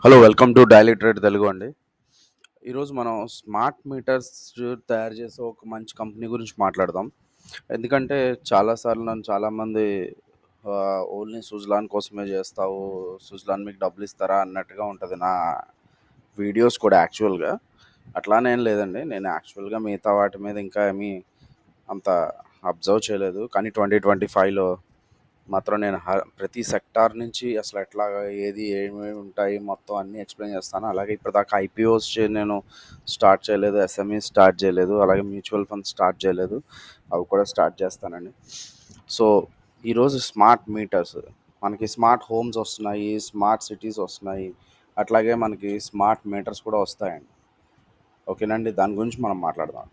Hello, welcome to daily trade Telugu అండి. ఈరోజు మనం స్మార్ట్ మీటర్స్ తయారు చేసే ఒక మంచి కంపెనీ గురించి మాట్లాడదాం. ఎందుకంటే చాలాసార్లు నన్ను చాలామంది ఓన్లీ సుజలాన్ కోసమే చేస్తావు, సుజలాన్ మీకు డబ్బులు ఇస్తారా అన్నట్టుగా ఉంటుంది నా వీడియోస్ కూడా. యాక్చువల్గా అట్లానే ఏం లేదండి, నేను యాక్చువల్గా మిగతా వాటి మీద ఇంకా ఏమీ అంత అబ్జర్వ్ చేయలేదు. కానీ 2025లో మాత్రం నేను ప్రతి సెక్టార్ నుంచి అసలు ఎట్లాగా ఏది ఏమేమి ఉంటాయి మొత్తం అన్నీ ఎక్స్ప్లెయిన్ చేస్తాను. అలాగే ఇప్పటిదాకా ఐపీఓస్ నేను స్టార్ట్ చేయలేదు, ఎస్ఎంఈ స్టార్ట్ చేయలేదు, అలాగే మ్యూచువల్ ఫండ్స్ స్టార్ట్ చేయలేదు. అవి కూడా స్టార్ట్ చేస్తానండి. సో ఈరోజు స్మార్ట్ మీటర్స్, మనకి స్మార్ట్ హోమ్స్ వస్తున్నాయి, స్మార్ట్ సిటీస్ వస్తున్నాయి, అట్లాగే మనకి స్మార్ట్ మీటర్స్ కూడా వస్తాయండి. ఓకేనండి, దాని గురించి మనం మాట్లాడదాం.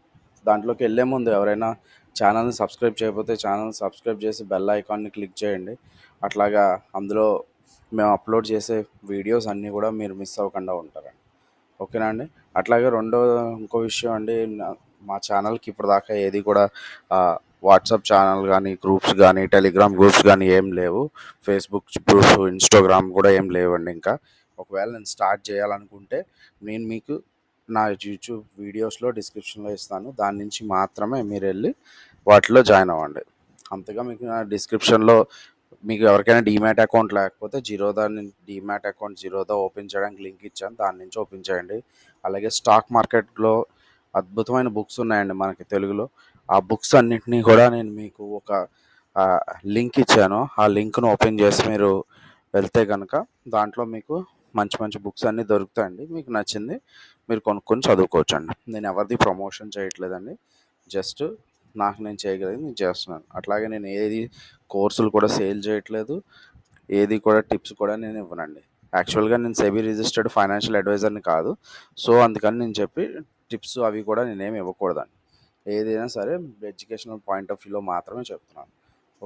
దాంట్లోకి వెళ్ళే ముందు ఎవరైనా ఛానల్ని సబ్స్క్రైబ్ చేయకపోతే ఛానల్ని సబ్స్క్రైబ్ చేసి బెల్ ఐకాన్ని క్లిక్ చేయండి. అట్లాగా అందులో మేము అప్లోడ్ చేసే వీడియోస్ అన్నీ కూడా మీరు మిస్ అవ్వకుండా ఉంటారండి. ఓకేనా అండి. అట్లాగే ఇంకో విషయం అండి, మా ఛానల్కి ఇప్పటిదాకా ఏది కూడా వాట్సాప్ ఛానల్ కానీ, గ్రూప్స్ కానీ, టెలిగ్రామ్ గ్రూప్స్ కానీ ఏం లేవు. ఫేస్బుక్ గ్రూప్స్, ఇన్స్టాగ్రామ్ కూడా ఏం లేవండి. ఇంకా ఒకవేళ నేను స్టార్ట్ చేయాలనుకుంటే నేను మీకు నా యూట్యూబ్ వీడియోస్లో డిస్క్రిప్షన్లో ఇస్తాను. దాని నుంచి మాత్రమే మీరు వెళ్ళి వాటిలో జాయిన్ అవ్వండి. అంతగా మీకు నా డిస్క్రిప్షన్లో మీకు ఎవరికైనా డీమ్యాట్ అకౌంట్ లేకపోతే డీమ్యాట్ అకౌంట్ జీరోదా ఓపెన్ చేయడానికి లింక్ ఇచ్చాను, దాని నుంచి ఓపెన్ చేయండి. అలాగే స్టాక్ మార్కెట్లో అద్భుతమైన బుక్స్ ఉన్నాయండి మనకి తెలుగులో. ఆ బుక్స్ అన్నింటినీ కూడా నేను మీకు ఒక లింక్ ఇచ్చాను. ఆ లింక్ను ఓపెన్ చేసి మీరు వెళ్తే కనుక దాంట్లో మీకు మంచి మంచి బుక్స్ అన్నీ దొరుకుతాయండి. మీకు నచ్చింది మీరు కొనుక్కొని చదువుకోవచ్చండి. నేను ఎవరిది ప్రమోషన్ చేయట్లేదండి, జస్ట్ నాకు నేను చేయగలిగింది నేను చేస్తున్నాను. అట్లాగే నేను ఏది కోర్సులు కూడా సేల్ చేయట్లేదు, ఏది కూడా టిప్స్ కూడా నేను ఇవ్వనండి. యాక్చువల్గా నేను సెబీ రిజిస్టర్డ్ ఫైనాన్షియల్ అడ్వైజర్ని కాదు. సో అందుకని నేను చెప్పి టిప్స్ అవి కూడా నేనేమి ఇవ్వకూడదండి. ఏదైనా సరే ఎడ్యుకేషనల్ పాయింట్ ఆఫ్ వ్యూలో మాత్రమే చెప్తున్నాను.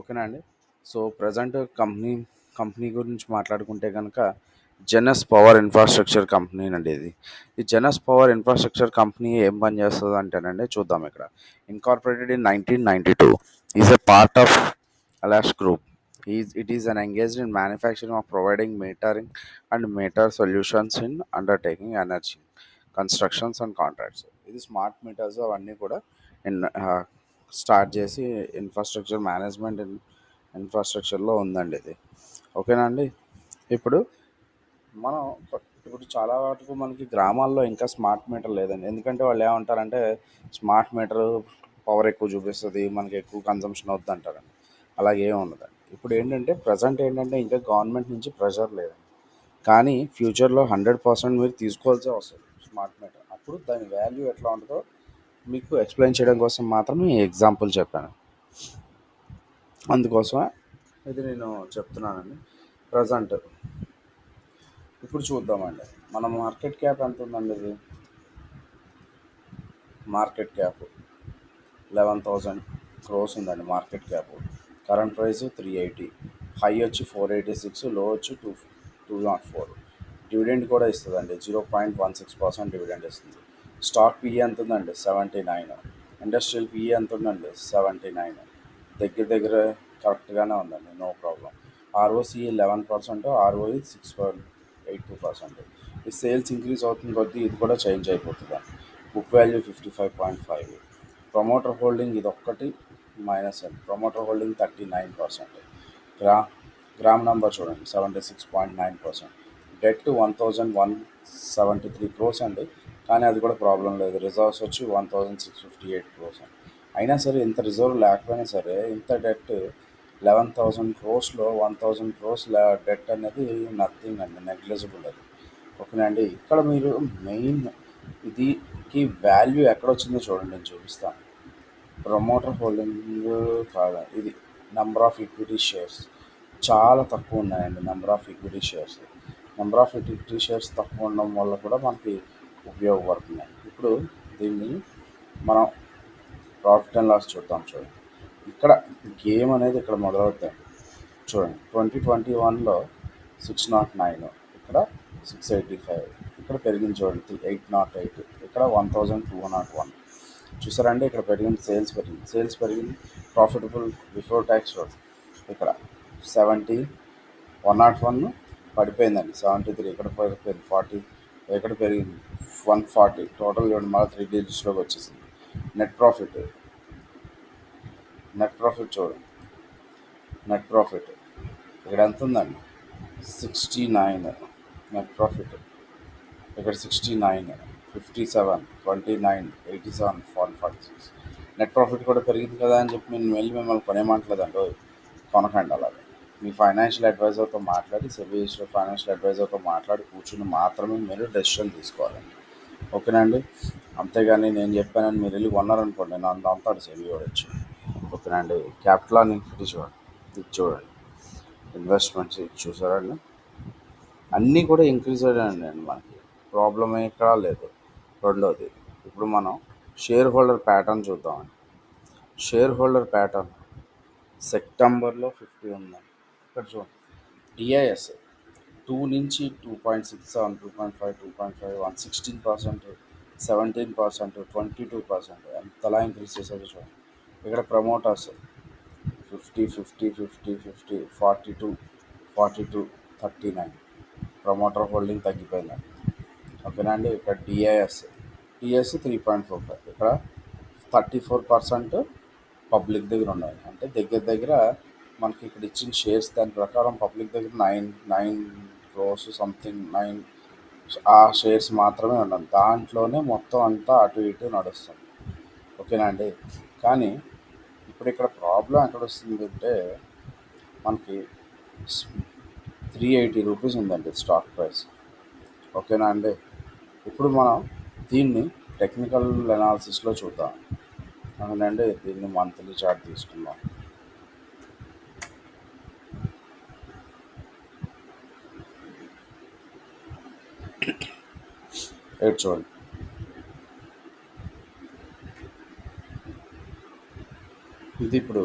ఓకేనా అండి. సో ప్రజెంట్ కంపెనీ గురించి మాట్లాడుకుంటే కనుక జెనస్ పవర్ ఇన్ఫ్రాస్ట్రక్చర్ కంపెనీ అండి ఇది. ఈ జెనస్ పవర్ ఇన్ఫ్రాస్ట్రక్చర్ కంపెనీ ఏం పని చేస్తుంది అంటేనండి, చూద్దాం. ఇక్కడ incorporated in 1992, is a part of Alash group. It is an engaged in manufacturing of providing metering and meter solutions in undertaking energy, constructions and contracts. ఇది స్మార్ట్ మీటర్స్ అవన్నీ కూడా start చేసి ఇన్ఫ్రాస్ట్రక్చర్ మేనేజ్మెంట్ ఇన్ఫ్రాస్ట్రక్చర్లో ఉందండి ఇది. ఓకేనా అండి. ఇప్పుడు మనం ఇప్పుడు చాలా వరకు మనకి గ్రామాల్లో ఇంకా స్మార్ట్ మీటర్ లేదండి. ఎందుకంటే వాళ్ళు ఏమంటారంటే స్మార్ట్ మీటర్ పవర్ ఎక్కువ చూపిస్తుంది, మనకి ఎక్కువ కన్సంప్షన్ అవుతుంది అంటారండి. అలాగే ఏమి ఉండదండి. ఇప్పుడు ఏంటంటే ప్రజెంట్ ఏంటంటే ఇంకా గవర్నమెంట్ నుంచి ప్రెషర్ లేదండి. కానీ ఫ్యూచర్లో 100% మీరు తీసుకోవాల్సి వస్తుంది స్మార్ట్ మీటర్. అప్పుడు దాని వాల్యూ ఎట్లా ఉంటుందో మీకు ఎక్స్ప్లెయిన్ చేయడం కోసం మాత్రమే ఈ ఎగ్జాంపుల్ చెప్పాను. అందుకోసమే ఇది నేను చెప్తున్నానండి. ప్రజెంట్ ఇప్పుడు చూద్దామండి, మన మార్కెట్ క్యాప్ ఎంత ఉందండి. ఇది మార్కెట్ క్యాప్ 11,000 crores ఉందండి market cap. Current price 380, high వచ్చి 486, లో వచ్చి 204. డివిడెండ్ కూడా ఇస్తుందండి, 0.16% డివిడెండ్ ఇస్తుంది. స్టాక్ పిఈ ఎంత ఉందండి, 79. ఇండస్ట్రియల్ పిఈ ఎంత ఉందండి, 79. దగ్గర దగ్గర కరెక్ట్గానే ఉందండి, నో ప్రాబ్లం. ROC 11%, ROE 6.82%. ఈ సేల్స్ ఇంక్రీజ్ అవుతుంది కొద్దీ ఇది కూడా చేంజ్ అయిపోతుందండి. Book value 55.5. ప్రమోటర్ హోల్డింగ్ ఇది ఒక్కటి మైనస్ అండి. Promoter holding 39%. గ్రామ్ నెంబర్ చూడండి, 76.9%. డెట్ 1,173 crores అండి, కానీ అది కూడా ప్రాబ్లం లేదు. రిజర్వ్స్ వచ్చి 1,658 crores అండి. అయినా సరే ఇంత రిజర్వ్ లేకపోయినా సరే ఇంత డెట్ 11,000 crores-లో 1,000 crores డెట్ అనేది నథింగ్ అండి, నెగ్లిజిబుల్ అది. ఓకేనండి. ఇక్కడ మీరు మెయిన్ ఇదికి వాల్యూ ఎక్కడ వచ్చిందో చూడండి, నేను చూపిస్తాను. ప్రమోటర్ హోల్డింగ్ కాదు, ఇది నెంబర్ ఆఫ్ ఈక్విటీ షేర్స్ చాలా తక్కువ ఉన్నాయండి. నెంబర్ ఆఫ్ ఈక్విటీ షేర్స్ తక్కువ ఉండడం వల్ల కూడా మనకి ఉపయోగపడుతుంది. ఇప్పుడు దీన్ని మనం ప్రాఫిట్ అండ్ లాస్ చూద్దాం. చూడండి, ఇక్కడ గేమ్ అనేది ఇక్కడ మొదలవుతుంది. చూడండి, 2021లో 609, ఇక్కడ 685, ఇక్కడ పెరిగింది చూడండి 808, ఇక్కడ 1,201. చూసారండి, ఇక్కడ పెరిగింది, సేల్స్ పెరిగింది. ప్రాఫిటబుల్ బిఫోర్ ట్యాక్స్ ఇక్కడ 70, 101, పడిపోయిందండి. 73 ఇక్కడ పడిపోయింది. 40 ఎక్కడ పెరిగింది. 140 టోటల్ చూడండి, మళ్ళీ 3 డిజిట్స్లోకి వచ్చేసింది. నెట్ ప్రాఫిట్ నెట్ ప్రాఫిట్ చూడండి. నెట్ ప్రాఫిట్ ఇక్కడ ఎంత ఉందండి? 69 నెట్ ప్రాఫిట్. ఇక్కడ 69, 57, 29, 87, 46. నెట్ ప్రాఫిట్ కూడా పెరిగింది కదా అని చెప్పి నేను వెళ్ళి మిమ్మల్ని కొనేయమంటలేదండి. కొనకండి అలాగే. మీ ఫైనాన్షియల్ అడ్వైజర్తో మాట్లాడి, సెబీ ఫైనాన్షియల్ అడ్వైజర్తో మాట్లాడి కూర్చుని మాత్రమే మీరు డెసిషన్ తీసుకోవాలండి. ఓకేనా అండి? అంతేగాని నేను చెప్పానని మీరు వెళ్ళి కొన్నారనుకోండి, నేను అంతాడు సెబీ వచ్చి. ఓకేనా అండి? క్యాపిటల్ అని ఇది చూడండి, ఇది చూడండి, ఇన్వెస్ట్మెంట్స్ ఇది చూసారండి, అన్నీ కూడా ఇంక్రీజ్ అయ్యాయండి మనకి. ప్రాబ్లం ఎక్కడా లేదు. రెండోది, ఇప్పుడు మనం షేర్ హోల్డర్ ప్యాటర్న్ చూద్దామండి. షేర్ హోల్డర్ ప్యాటర్న్ సెప్టెంబర్లో 50 ఉందండి. ఇక్కడ చూడండి, డిఐఎస్ 2 నుంచి 2.67, 2.5, 2.5, 116%, 17%, 22%, ఎంతలా ఇంక్రీజ్ చేసేది చూడండి. ఇక్కడ ప్రమోటర్స్ 50, 50, 50, 50, 42, 42, 39 ప్రమోటర్ హోల్డింగ్ తగ్గిపోయిందండి. ఓకేనా అండి? ఇక్కడ టీఎస్ 3.45, ఇక్కడ 34% పబ్లిక్ దగ్గర ఉన్నాయి. అంటే దగ్గర దగ్గర మనకి ఇక్కడ ఇచ్చిన షేర్స్ దాని ప్రకారం పబ్లిక్ దగ్గర 9 క్రోర్స్ సంథింగ్ 9 ఆ షేర్స్ మాత్రమే ఉన్నాయి. దాంట్లోనే మొత్తం అంతా అటు ఇటు నడుస్తుంది. ఓకేనా అండి? కానీ ఇప్పుడు ఇక్కడ ప్రాబ్లం ఎక్కడ వస్తుంది అంటే, మనకి 380 రూపీస్ ఉందండి స్టాక్ ప్రైస్. ఓకేనా అండి? ఇప్పుడు మనం దీన్ని టెక్నికల్ అనాలిసిస్లో చూద్దాం. అవునండి, దీన్ని మంత్లీ చార్ట్ తీసుకుందాం. చూడండి, ఇది ఇప్పుడు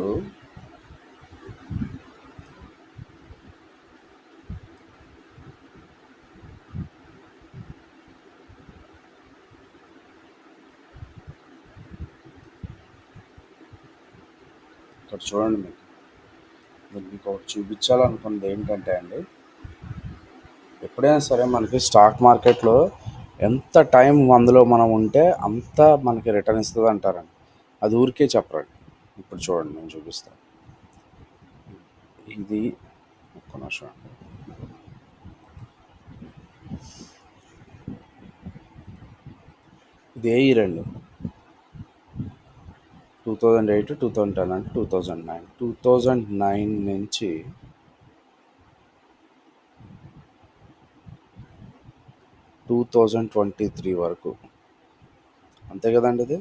ఇక్కడ చూడండి, మీకు ఒకటి చూపించాలనుకున్నది ఏంటంటే అండి, ఎప్పుడైనా సరే మనకి స్టాక్ మార్కెట్లో ఎంత టైం అందులో మనం ఉంటే అంత మనకి రిటర్న్ ఇస్తుంది అంటారండి. అది ఊరికే చెప్పరండి. ఇప్పుడు చూడండి, నేను చూపిస్తాను. ఇది ఒక్క నిమిషం, ఇది ఏ ఇయర్ అండి? 2008, 2010 అంటే 2009. 2009 నుంచి 2023 వరకు, అంతే కదండి? ఇది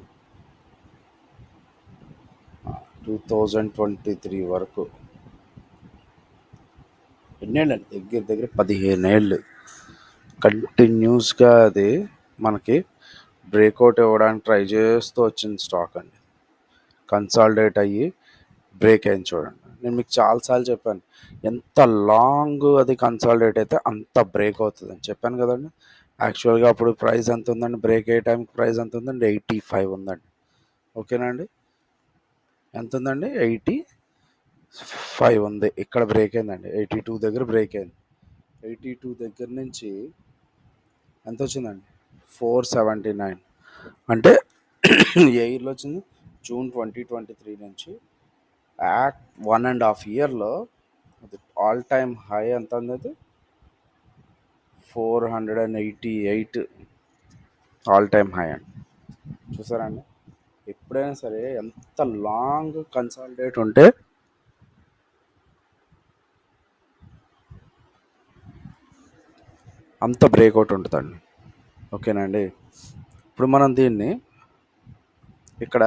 2023 వరకు ఎన్నేళ్ళండి? దగ్గర దగ్గర 15 ఏళ్ళు కంటిన్యూస్గా అది మనకి బ్రేక్అవుట్ ఇవ్వడానికి ట్రై చేస్తూ వచ్చింది స్టాక్ అండి. కన్సాలిడేట్ అయ్యి బ్రేక్ అయింది చూడండి. నేను మీకు చాలాసార్లు చెప్పాను, ఎంత లాంగ్ అది కన్సాలిడేట్ అయితే అంత బ్రేక్ అవుతుంది అని చెప్పాను కదండి. యాక్చువల్గా అప్పుడు ప్రైస్ ఎంత ఉందండి? బ్రేక్ అయ్యే టైంకి ప్రైస్ ఎంత ఉందండి? 85 ఉందండి. ఓకేనా అండి? ఎంత ఉందండి? 85 ఉంది. ఇక్కడ బ్రేక్ అయిందండి, 82 దగ్గర బ్రేక్ అయింది. 82 దగ్గర నుంచి ఎంత వచ్చిందండి? 479. అంటే ఏ ఇయర్లో వచ్చింది? జూన్ 2023 నుంచి 1.5 ఇయర్లో అది ఆల్ టైమ్ హై ఎంత ఉంది? అది 488 ఆల్ టైమ్ హై అండి. చూసారా అండి? ఎప్పుడైనా సరే ఎంత లాంగ్ కన్సాలిడేట్ ఉంటే అంత బ్రేక్అవుట్ ఉంటుందండి. ఓకేనా అండి? ఇప్పుడు మనం దీన్ని ఇక్కడ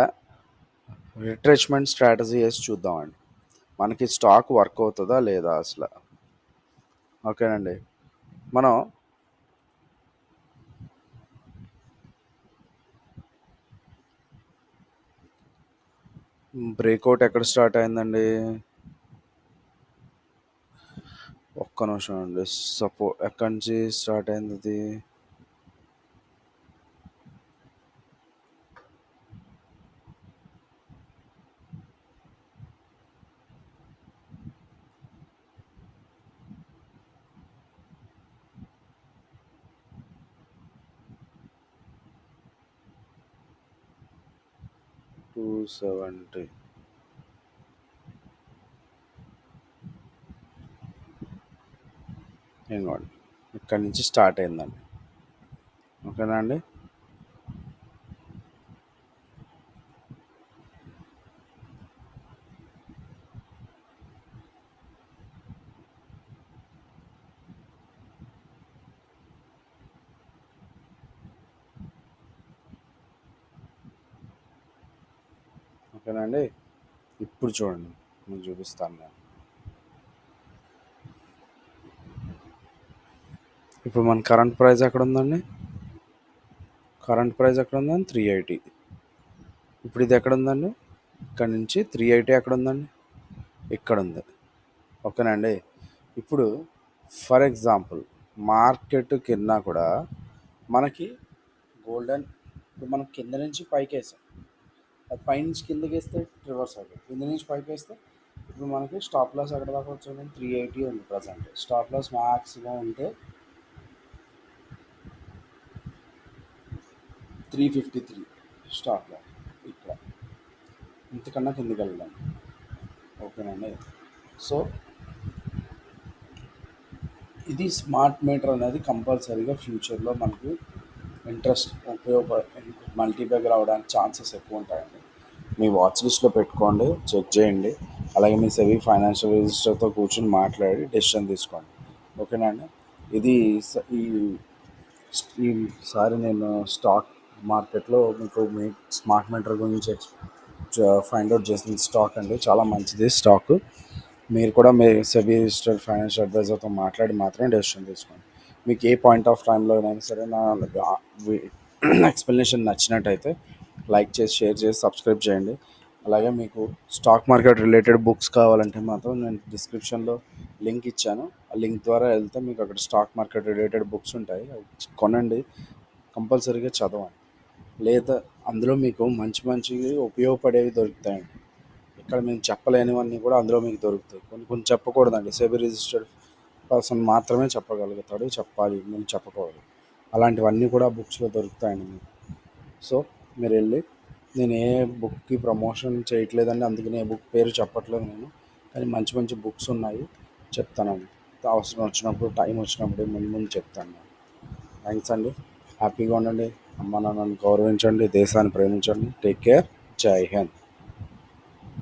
రిట్రెచ్మెంట్ స్ట్రాటజీ వేసి చూద్దామండి, మనకి స్టాక్ వర్క్ అవుతుందా లేదా అసలు. ఓకేనండి, మనం బ్రేక్అవుట్ ఎక్కడ స్టార్ట్ అయిందండి? ఒక్క నిమిషం అండి, ఎక్కడి నుంచి స్టార్ట్ అయింది అది? 270. ఇంకోండి ఇక్కడ నుంచి స్టార్ట్ అయిందండి. ఓకేనా అండి? ఓకేనా అండి? ఇప్పుడు చూడండి, నేను చూపిస్తాను నేను. ఇప్పుడు మన కరెంట్ ప్రైస్ ఎక్కడ ఉందండి? కరెంట్ ప్రైస్ ఎక్కడ ఉందండి? 380. ఇప్పుడు ఇది ఎక్కడ ఉందండి? ఇక్కడ నుంచి 380 ఎక్కడ ఉందండి? ఇక్కడ ఉంది. ఓకేనా అండి? ఇప్పుడు ఫర్ ఎగ్జాంపుల్ మార్కెట్ కింద కూడా మనకి గోల్డెన్, ఇప్పుడు మనం కింద నుంచి పైకి వేసాం, అది పైనుంచి కిందకి వేస్తే రివర్స్ అవుతుంది, కింద నుంచి పైకి వేస్తే ఇప్పుడు మనకి స్టాప్ లాస్ ఎక్కడ దాకా వచ్చింది? 380 ఉంది ప్రజెంట్. స్టాప్ లాస్ మ్యాక్సిమం ఉంటే 353 స్టాప్ లాస్ ఇక్కడ, ఇంతకన్నా కిందకి వెళ్దాం. ఓకేనండి? సో ఇది స్మార్ట్ మీటర్ అనేది కంపల్సరీగా ఫ్యూచర్లో మనకి ఇంట్రెస్ట్ మల్టీబ్యాగ్ రావడానికి ఛాన్సెస్ ఎక్కువ ఉంటాయండి. మీ వాచ్ లిస్ట్లో పెట్టుకోండి, చెక్ చేయండి. అలాగే మీ సెబీ ఫైనాన్షియల్ రిజిస్టర్తో కూర్చొని మాట్లాడి డెసిషన్ తీసుకోండి. ఓకేనా అండి? ఇది ఈసారి నేను స్టాక్ మార్కెట్లో మీ స్మార్ట్ మీటర్ గురించి ఫైండ్ అవుట్ చేసిన స్టాక్ అండి. చాలా మంచిది స్టాక్. మీరు కూడా మీ సెబీ రిజిస్టర్డ్ ఫైనాన్షియల్ అడ్వైజర్తో మాట్లాడి మాత్రమే డెసిషన్ తీసుకోండి. మీకు ఏ పాయింట్ ఆఫ్ టైంలో అయినా సరే నా ఎక్స్ప్లెనేషన్ నచ్చినట్టయితే లైక్ చేసి, షేర్ చేసి, సబ్స్క్రైబ్ చేయండి. అలాగే మీకు స్టాక్ మార్కెట్ రిలేటెడ్ బుక్స్ కావాలంటే మాత్రం నేను డిస్క్రిప్షన్లో లింక్ ఇచ్చాను. ఆ లింక్ ద్వారా వెళ్తే మీకు అక్కడ స్టాక్ మార్కెట్ రిలేటెడ్ బుక్స్ ఉంటాయి, అవి కొనండి, కంపల్సరీగా చదవండి. లేదా అందులో మీకు మంచి మంచివి ఉపయోగపడేవి దొరుకుతాయండి. ఇక్కడ మేము చెప్పలేనివన్నీ కూడా అందులో మీకు దొరుకుతాయి. కొన్ని కొన్ని చెప్పకూడదండి, సెబీ రిజిస్టర్డ్ పర్సన్ మాత్రమే చెప్పగలుగుతాడు, చెప్పాలి, మేము చెప్పకూడదు. అలాంటివన్నీ కూడా బుక్స్లో దొరుకుతాయండి మీకు. సో మీరు వెళ్ళి, నేను ఏ బుక్కి ప్రమోషన్ చేయట్లేదండి, అందుకని ఏ బుక్ పేరు చెప్పట్లేదు నేను, కానీ మంచి మంచి బుక్స్ ఉన్నాయి, చెప్తానండి. అవసరం వచ్చినప్పుడు, టైం వచ్చినప్పుడు ముందు ముందు చెప్తాను. థ్యాంక్స్ అండి. హ్యాపీగా ఉండండి. అమ్మ నాన్నని గౌరవించండి, దేశాన్ని ప్రేమించండి. Take care. జై హింద్.